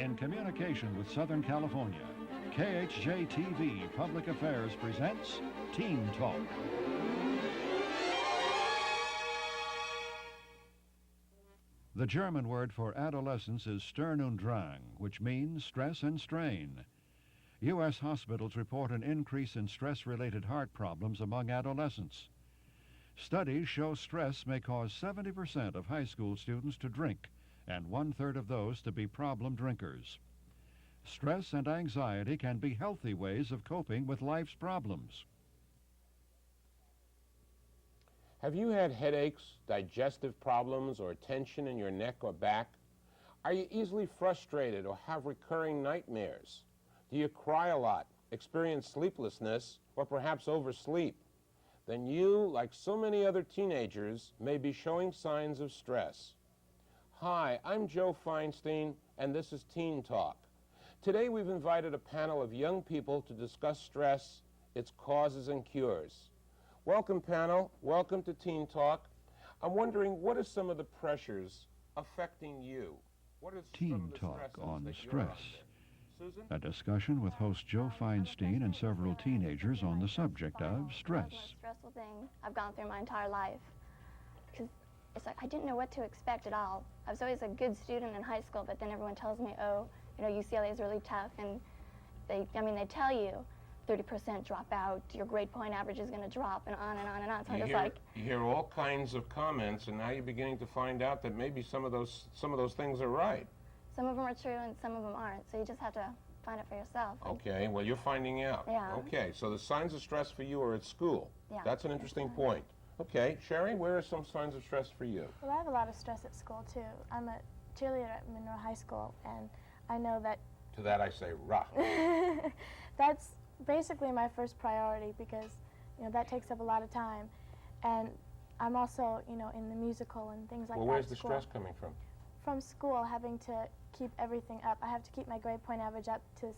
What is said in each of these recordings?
In communication with Southern California, KHJ-TV Public Affairs presents Teen Talk. The German word for adolescence is sturn und drang, which means stress and strain. U.S. hospitals report an increase in stress-related heart problems among adolescents. Studies show stress may cause 70% of high school students to drink, and 1/3 of those to be problem drinkers. Stress and anxiety can be healthy ways of coping with life's problems. Have you had headaches, digestive problems, or tension in your neck or back? Are you easily frustrated or have recurring nightmares? Do you cry a lot, experience sleeplessness, or perhaps oversleep? Then you, like so many other teenagers, may be showing signs of stress. Hi, I'm Joe Feinstein, and this is Teen Talk. Today we've invited a panel of young people to discuss stress, its causes and cures. Welcome, panel. Welcome to Teen Talk. I'm wondering, what are some of the pressures affecting you? What are Teen Talk on stress. A discussion with host Joe Feinstein and several teenagers on the subject of stress. The most stressful thing I've gone through my entire life. Because it's like I didn't know what to expect at all. I was always a good student in high school, but then everyone tells me, oh, you know, UCLA is really tough, and they tell you 30% drop out, your grade point average is going to drop, and on and on and on. So you hear all kinds of comments, and now you're beginning to find out that maybe some of those things are right. Some of them are true, and some of them aren't. So you just have to find it for yourself. Okay, well, you're finding out. Yeah. Okay, so the signs of stress for you are at school. Yeah. That's an interesting point. Okay, Sherry, where are some signs of stress for you? Well, I have a lot of stress at school, too. I'm a cheerleader at Monroe High School, and I know that... To that I say, rah. That's basically my first priority because, you know, that takes up a lot of time. And I'm also, you know, in the musical and things like that. Well, where's the stress coming from? From school, having to keep everything up. I have to keep my grade point average up to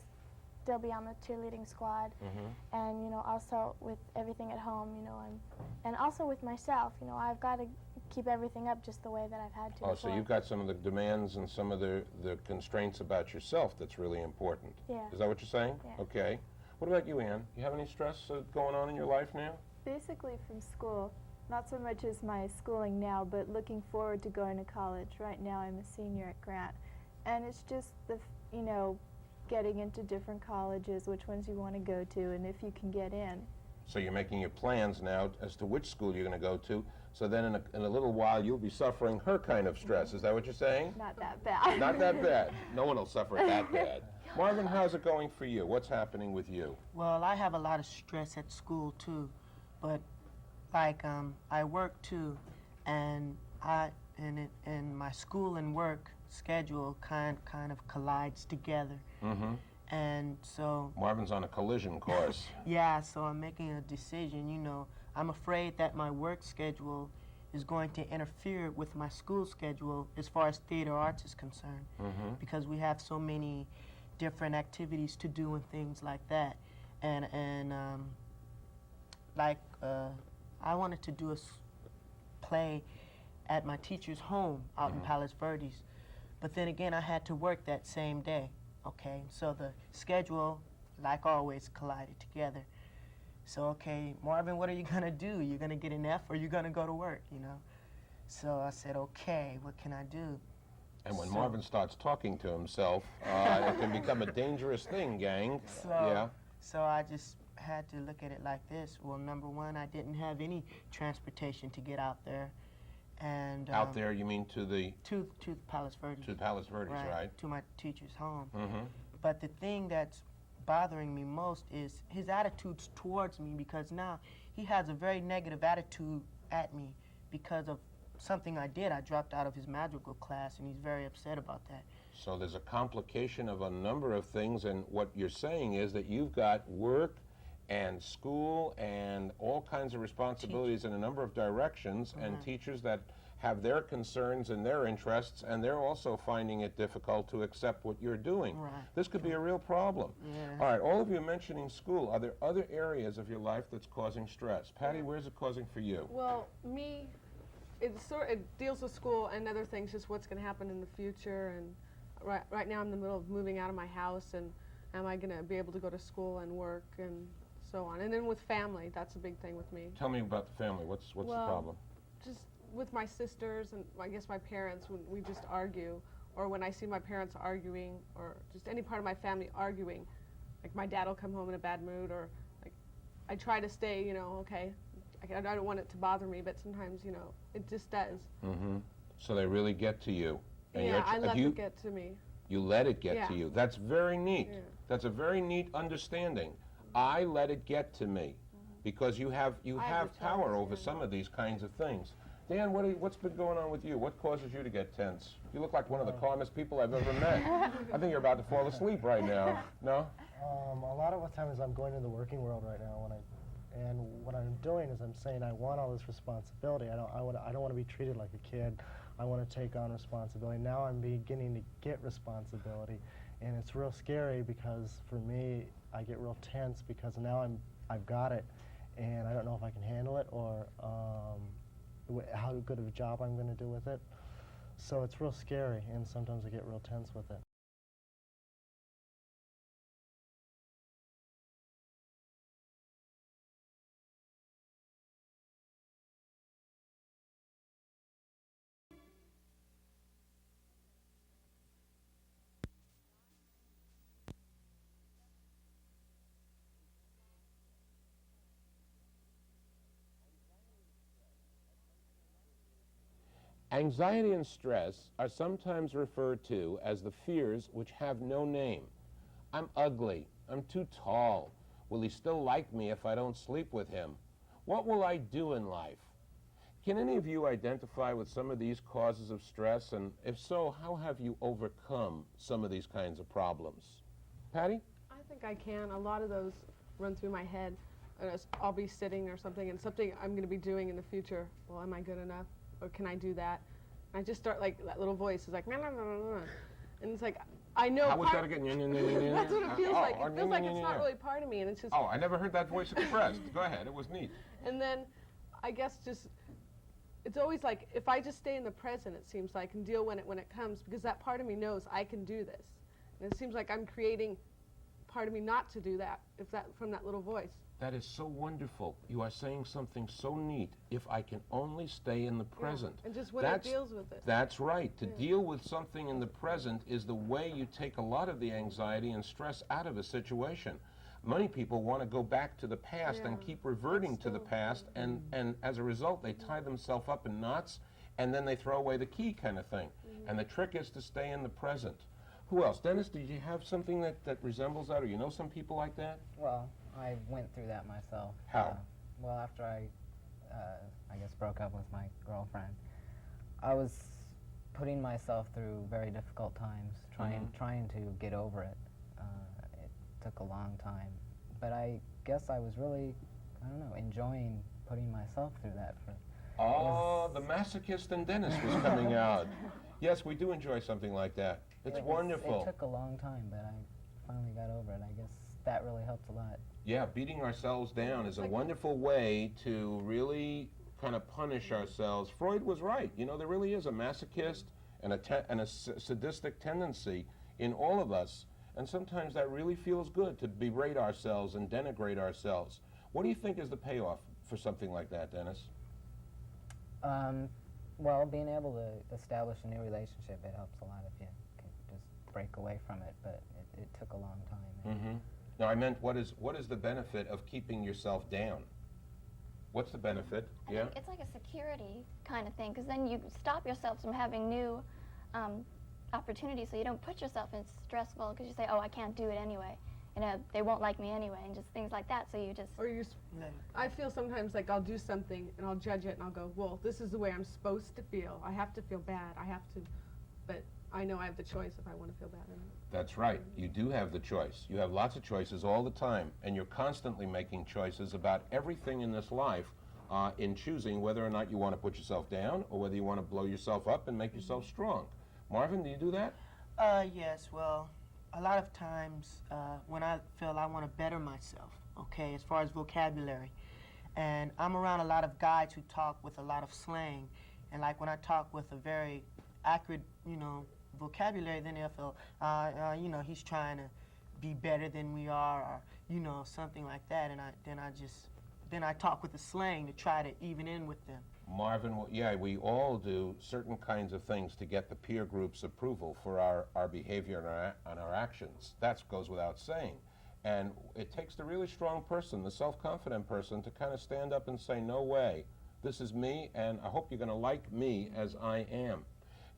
still be on the cheerleading squad. And, you know, also with everything at home, you know, and also with myself, you know, I've got to keep everything up just the way that I've had to. Oh, so you've got some of the demands and some of the constraints about yourself that's really important. Yeah. Is that what you're saying? Yeah. Okay. What about you, Ann? You have any stress going on in your life now? Basically from school. Not so much as my schooling now, but looking forward to going to college. Right now I'm a senior at Grant. And it's just the, you know, getting into different colleges, which ones you want to go to, and if you can get in. So you're making your plans now as to which school you're going to go to, so then in a little while you'll be suffering her kind of stress. Is that what you're saying? Not that bad. Not that bad. No one will suffer that bad. Marvin, how's it going for you? What's happening with you? Well, I have a lot of stress at school too, but like I work too, and and my school and work schedule kind of collides together. And so Marvin's on a collision course. yeah, so I'm making a decision. You know, I'm afraid that my work schedule is going to interfere with my school schedule as far as theater arts is concerned, because we have so many different activities to do and things like that. And I wanted to do a play at my teacher's home out in Palos Verdes, but then again I had to work that same day. Okay, so the schedule, like always, collided together. So, okay, Marvin, what are you gonna do? You gonna get an F or you gonna go to work, you know? So I said, okay, what can I do? And when Marvin starts talking to himself, it can become a dangerous thing, gang. So I just had to look at it like this. Well, number one, I didn't have any transportation to get out there. And out there, you mean to the Palos Verdes. To Palos Verdes, right? To my teacher's home. But the thing that's bothering me most is his attitudes towards me, because now he has a very negative attitude at me because of something I did. I dropped out of his madrigal class, and he's very upset about that. So there's a complication of a number of things, and what you're saying is that you've got work and school and all kinds of responsibilities in a number of directions, and teachers that have their concerns and their interests, and they're also finding it difficult to accept what you're doing. This could be a real problem. All right, all of you mentioning school. Are there other areas of your life that's causing stress? Patty, where's it causing for you? Well, it deals with school and other things, just what's going to happen in the future, and right now I'm in the middle of moving out of my house, and am I going to be able to go to school and work and so on. And then with family, that's a big thing with me. Tell me about the family. What's the problem? Just with my sisters and I guess my parents, when we just argue, or when I see my parents arguing, or just any part of my family arguing, like my dad will come home in a bad mood, or like I try to stay, you know, okay, I don't want it to bother me, but sometimes, you know, it just does. Mm-hmm. So they really get to you. And yeah, I let it get to me. You let it get to you. That's very neat. Yeah. That's a very neat understanding. I let it get to me, because you have power over some of these kinds of things. Dan, what's been going on with you? What causes you to get tense? You look like one of the calmest people I've ever met. I think you're about to fall asleep right now. No? A lot of the time is I'm going into the working world right now, and what I'm doing is I'm saying I want all this responsibility. I don't want to be treated like a kid. I want to take on responsibility. Now I'm beginning to get responsibility, and it's real scary because for me I get real tense because now I've got it, and I don't know if I can handle it or how good of a job I'm going to do with it. So it's real scary, and sometimes I get real tense with it. Anxiety and stress are sometimes referred to as the fears which have no name. I'm ugly. I'm too tall. Will he still like me if I don't sleep with him? What will I do in life? Can any of you identify with some of these causes of stress? And if so, how have you overcome some of these kinds of problems? Patty? I think I can. A lot of those run through my head. I'll be sitting or something, and something I'm going to be doing in the future. Well, am I good enough? Or can I do that? And I just start, like, that little voice is like, nah, nah, nah, nah, nah. And it's like, I know. How was that again? That's what it feels like. It feels like it's not really part of me, and it's just. Oh, I never heard that voice expressed. Go ahead. It was neat. And then, I guess just, it's always like, if I just stay in the present, it seems like, and deal when it comes, because that part of me knows I can do this. And it seems like I'm creating part of me not to do that, from that little voice. That is so wonderful. You are saying something so neat. If I can only stay in the present. And just when it deals with it. That's right. To deal with something in the present is the way you take a lot of the anxiety and stress out of a situation. Many people want to go back to the past and keep reverting to the past, and as a result, they tie themselves up in knots, and then they throw away the key kind of thing. And the trick is to stay in the present. Who else? Dennis, did you have something that resembles that, or you know some people like that? Well, I went through that myself. How? Well, after I guess, broke up with my girlfriend, I was putting myself through very difficult times, trying to get over it. It took a long time, but I guess I was really, I don't know, enjoying putting myself through that. The masochist in Dennis was coming out. Yes, we do enjoy something like that. It's wonderful. It took a long time, but I finally got over it. I guess that really helped a lot. Yeah, beating ourselves down is a wonderful way to really kind of punish ourselves. Freud was right. You know, there really is a masochist and a sadistic tendency in all of us. And sometimes that really feels good to berate ourselves and denigrate ourselves. What do you think is the payoff for something like that, Dennis? Well, being able to establish a new relationship, it helps a lot if you can just break away from it, but it took a long time. Mm-hmm. Now, I meant, what is the benefit of keeping yourself down? What's the benefit? I think it's like a security kind of thing, because then you stop yourself from having new opportunities, so you don't put yourself in stressful, because you say, oh, I can't do it anyway. You know, they won't like me anyway, and just things like that, so you just... Or I feel sometimes like I'll do something, and I'll judge it, and I'll go, well, this is the way I'm supposed to feel. I have to feel bad. I have to, but I know I have the choice if I want to feel bad or not. That's right. You do have the choice. You have lots of choices all the time, and you're constantly making choices about everything in this life in choosing whether or not you want to put yourself down or whether you want to blow yourself up and make yourself strong. Marvin, do you do that? Yes, well, a lot of times when I feel I want to better myself, okay, as far as vocabulary, and I'm around a lot of guys who talk with a lot of slang, and like when I talk with a very accurate, you know, vocabulary, then they'll feel, you know, he's trying to be better than we are, or, you know, something like that. And then I talk with the slang to try to even in with them. Marvin, yeah, we all do certain kinds of things to get the peer group's approval for our behavior and our actions. That goes without saying. And it takes the really strong person, the self-confident person, to kind of stand up and say, no way, this is me, and I hope you're going to like me as I am.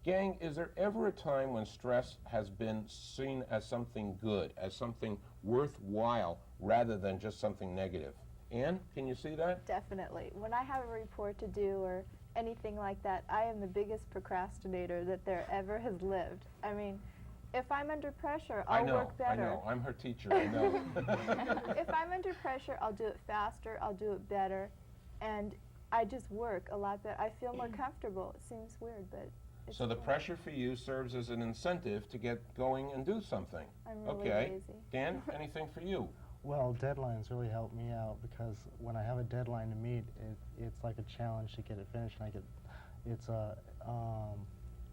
Gang, is there ever a time when stress has been seen as something good, as something worthwhile, rather than just something negative? Ann, can you see that? Definitely. When I have a report to do or anything like that, I am the biggest procrastinator that there ever has lived. I mean, if I'm under pressure, I'll work better. I know. I'm her teacher. I know. If I'm under pressure, I'll do it faster. I'll do it better, and I just work a lot better. I feel more comfortable. It seems weird, but it's so the cool. pressure for you serves as an incentive to get going and do something. I'm really okay. lazy. Dan, anything for you? Well, deadlines really help me out because when I have a deadline to meet, it's like a challenge to get it finished. And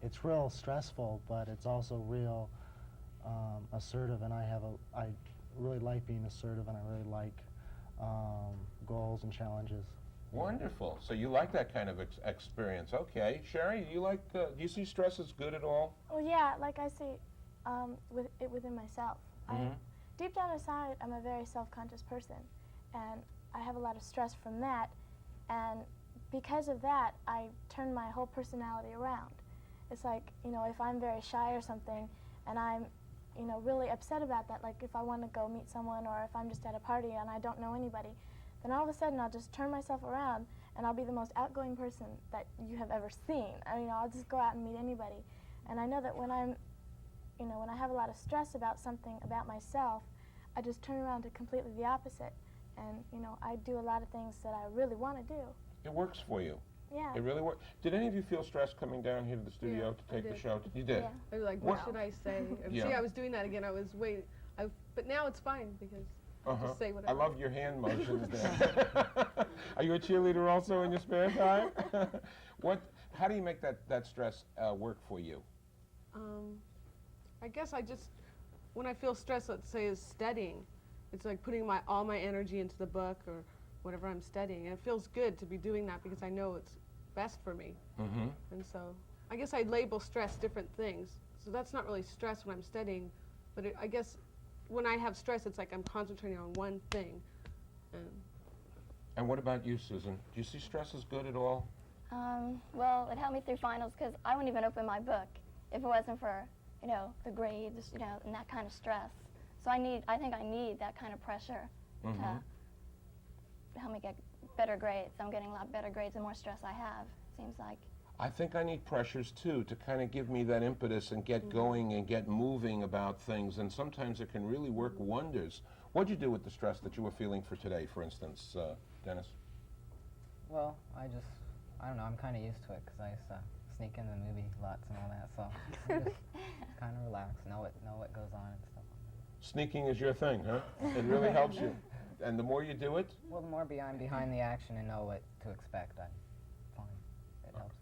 it's real stressful, but it's also real assertive. And I really like being assertive, and I really like goals and challenges. Wonderful. So you like that kind of experience. Okay. Sherry, do you see stress as good at all? Well, yeah, like I say, within myself. Mm-hmm. Deep down inside, I'm a very self-conscious person, and I have a lot of stress from that, and because of that, I turn my whole personality around. It's like, you know, if I'm very shy or something, and I'm, you know, really upset about that, like if I want to go meet someone, or if I'm just at a party and I don't know anybody, then all of a sudden I'll just turn myself around, and I'll be the most outgoing person that you have ever seen. I mean, I'll just go out and meet anybody, and I know that when I'm, you know, when I have a lot of stress about something about myself, I just turn around to completely the opposite. And, you know, I do a lot of things that I really want to do. It works for you. Yeah. It really works. Did any of you feel stressed coming down here to the studio to take the show? You did? Yeah. I was like, what should I say? Yeah. See, I was doing that again. I was waiting. But now it's fine because I just say whatever. I love your hand motions there. Are you a cheerleader also in your spare time? How do you make that stress work for you? I guess when I feel stressed, let's say, is studying. It's like putting all my energy into the book or whatever I'm studying. And it feels good to be doing that because I know it's best for me. Mm-hmm. And so I guess I label stress different things. So that's not really stress when I'm studying, but I guess when I have stress, it's like I'm concentrating on one thing. And what about you, Susan? Do you see stress as good at all? Well, it helped me through finals because I wouldn't even open my book if it wasn't for, you know, the grades, you know, and that kind of stress. So I think I need that kind of pressure to help me get better grades. I'm getting a lot better grades the more stress I have, seems like. I think I need pressures too to kind of give me that impetus and get going and get moving about things, and sometimes it can really work wonders. What'd you do with the stress that you were feeling for today, for instance, Dennis? Well, I don't know, I'm kind of used to it because I used to sneak in the movie lots and all that, so I just kind of relax, know what goes on and stuff. Sneaking is your thing, huh? It really helps you. And the more you do it? Well, the more I'm behind the action and know what to expect, I'm fine. It helps.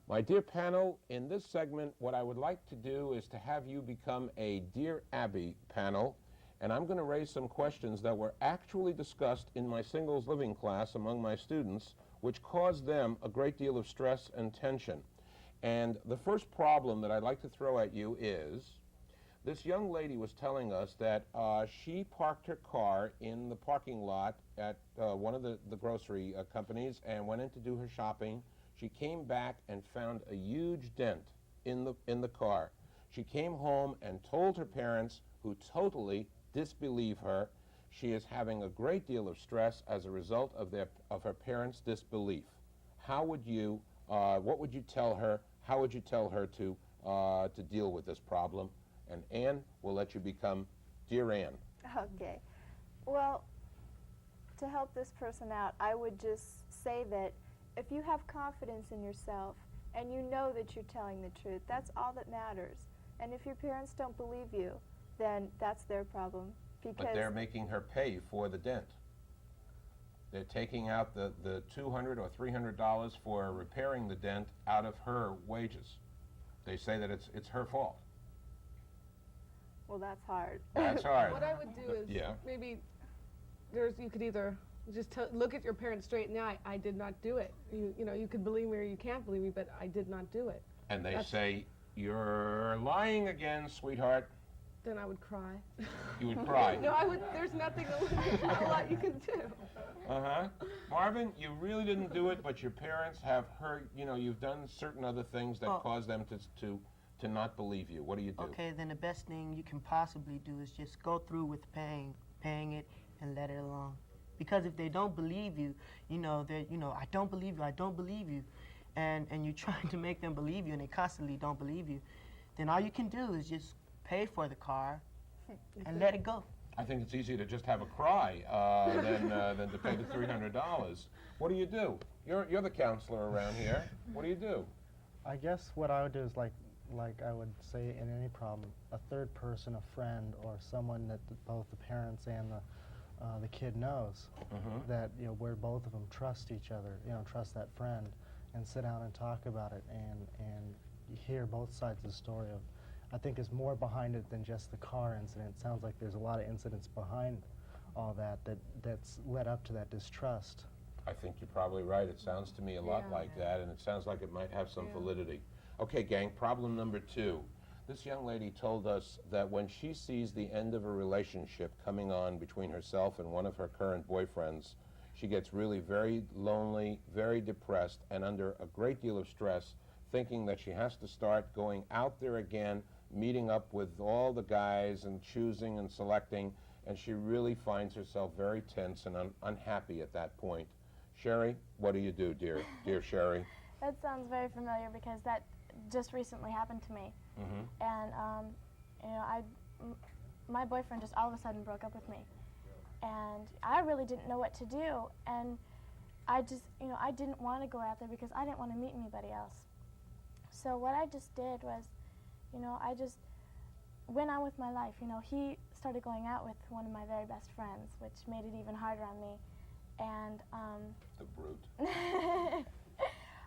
My dear panel, in this segment, what I would like to do is to have you become a Dear Abby panel, and I'm going to raise some questions that were actually discussed in my singles living class among my students, which caused them a great deal of stress and tension. And the first problem that I'd like to throw at you is, this young lady was telling us that she parked her car in the parking lot at one of the grocery companies and went in to do her shopping. She came back and found a huge dent in the car. She came home and told her parents, who totally disbelieve her. She is having a great deal of stress as a result of her parents' disbelief. How would you, what would you tell her? How would you tell her to deal with this problem? And Ann, we'll let you become Dear Ann. Okay. Well, to help this person out, I would just say that if you have confidence in yourself and you know that you're telling the truth, that's all that matters. And if your parents don't believe you, then that's their problem. Because But they're making her pay for the dent. They're taking out the $200 or $300 for repairing the dent out of her wages. They say that it's her fault. well, that's hard. That's hard. What I would do is maybe you could either just look at your parents straight in the eye. I did not do it. You know, you could believe me or you can't believe me, but I did not do it. And they say, you're lying again, sweetheart. Then I would cry. You would cry. No, I would. There's nothing a lot you can do. Uh-huh. Marvin, you really didn't do it, but your parents have heard, you know, you've done certain other things that cause them to not believe you. What do you do? Okay, then the best thing you can possibly do is just go through with paying it, and let it alone. Because if they don't believe you, you know, I don't believe you, and you're trying to make them believe you, and they constantly don't believe you, then all you can do is just pay for the car and let it go. I think it's easier to just have a cry than to pay the $300. What do you do? You're the counselor around here. What do you do? I guess what I would do is like I would say in any problem, a third person, a friend, or someone that both the parents and the kid knows, that, you know, where both of them trust each other, you know, trust that friend, and sit down and talk about it and hear both sides of the story. I think there's more behind it than just the car incident. It sounds like there's a lot of incidents behind all that's led up to that distrust. I think you're probably right. It sounds to me a lot like that, and it sounds like it might have some validity. Okay, gang, problem number 2. This young lady told us that when she sees the end of a relationship coming on between herself and one of her current boyfriends, she gets really very lonely, very depressed, and under a great deal of stress, thinking that she has to start going out there again, meeting up with all the guys and choosing and selecting, and she really finds herself very tense and unhappy at that point. Sherry, what do you do, dear Sherry? That sounds very familiar because that just recently happened to me. And you know, my boyfriend just all of a sudden broke up with me, and I really didn't know what to do. And I just, you know, I didn't want to go out there because I didn't want to meet anybody else. So what I just did was, you know, I just went on with my life. You know, he started going out with one of my very best friends, which made it even harder on me. And the brute.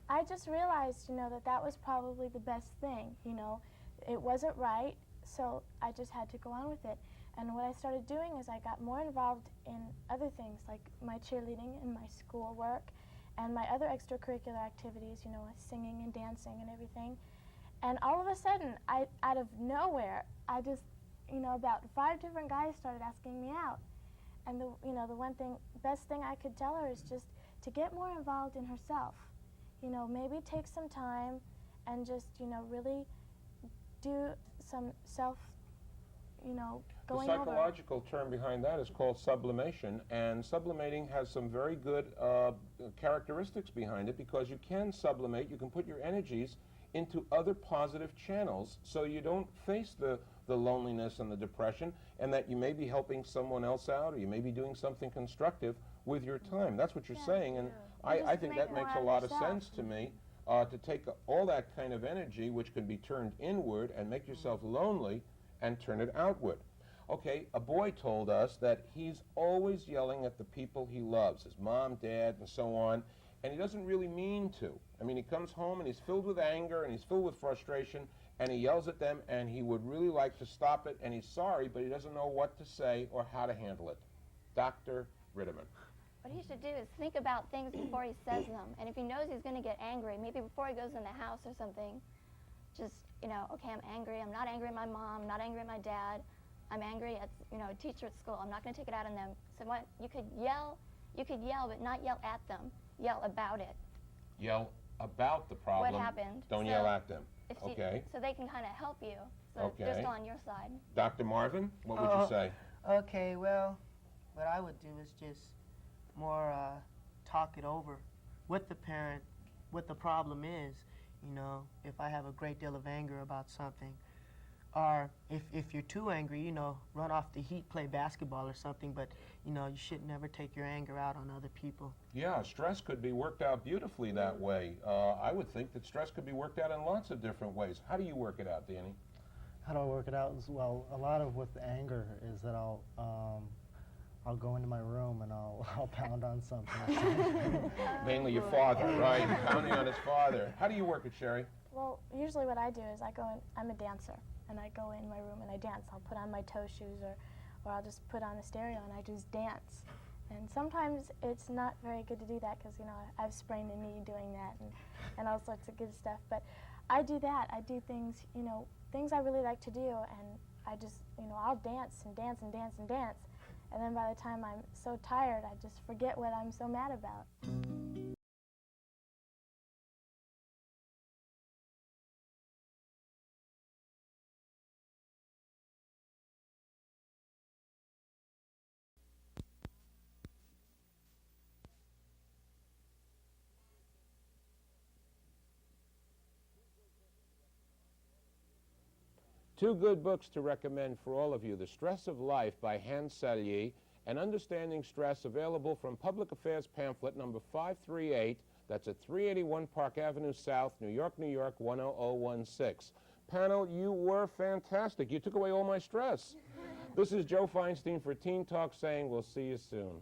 I just realized, you know, that was probably the best thing. You know, it wasn't right, so I just had to go on with it. And what I started doing is I got more involved in other things, like my cheerleading and my schoolwork, and my other extracurricular activities, you know, singing and dancing and everything. And all of a sudden, out of nowhere, I just, you know, about 5 different guys started asking me out. And the best thing I could tell her is just to get more involved in herself. You know, maybe take some time and just, you know, really do some self, you know, going over. The psychological term behind that is called sublimation, and sublimating has some very good characteristics behind it, because you can sublimate, you can put your energies into other positive channels so you don't face the loneliness and the depression, and that you may be helping someone else out, or you may be doing something constructive with your time. That's what you're saying, and I think that makes a lot of sense to me, to take all that kind of energy, which can be turned inward, and make yourself lonely and turn it outward. Okay, a boy told us that he's always yelling at the people he loves, his mom, dad, and so on, and he doesn't really mean to. I mean, he comes home and he's filled with anger and he's filled with frustration, and he yells at them, and he would really like to stop it, and he's sorry, but he doesn't know what to say or how to handle it. Dr. Ritterman. What he should do is think about things before he says them. And if he knows he's going to get angry, maybe before he goes in the house or something, just, you know, okay, I'm angry. I'm not angry at my mom. I'm not angry at my dad. I'm angry at, you know, a teacher at school. I'm not going to take it out on them. So what, you could yell, but not yell at them. Yell about it. Yell about the problem. What happened. Don't yell at them. Okay. So they can kind of help you. So they're still on your side. Dr. Marvin, what would you say? Okay, well, what I would do is just more talk it over with the parent, what the problem is. You know, if I have a great deal of anger about something, are, if you're too angry, you know, run off the heat, play basketball or something, but, you know, you should never take your anger out on other people. Yeah, stress could be worked out beautifully that way. I would think that stress could be worked out in lots of different ways. How do you work it out, Danny? How do I work it out? Well, a lot of with anger is that I'll go into my room and I'll pound on something. Mainly your father, right? Pounding on his father. How do you work it, Sherry? Well, usually what I do is I'm a dancer, and I go in my room and I dance. I'll put on my toe shoes or I'll just put on a stereo and I just dance. And sometimes it's not very good to do that because, you know, I've sprained a knee doing that and all sorts of good stuff. But I do that. I do things, you know, things I really like to do, and I just, you know, I'll dance and dance and dance and dance. And then by the time I'm so tired, I just forget what I'm so mad about. Two good books to recommend for all of you: The Stress of Life by Hans Selye and Understanding Stress, available from Public Affairs Pamphlet number 538. That's at 381 Park Avenue South, New York, New York, 10016. Panel, you were fantastic. You took away all my stress. This is Joe Feinstein for Teen Talk saying we'll see you soon.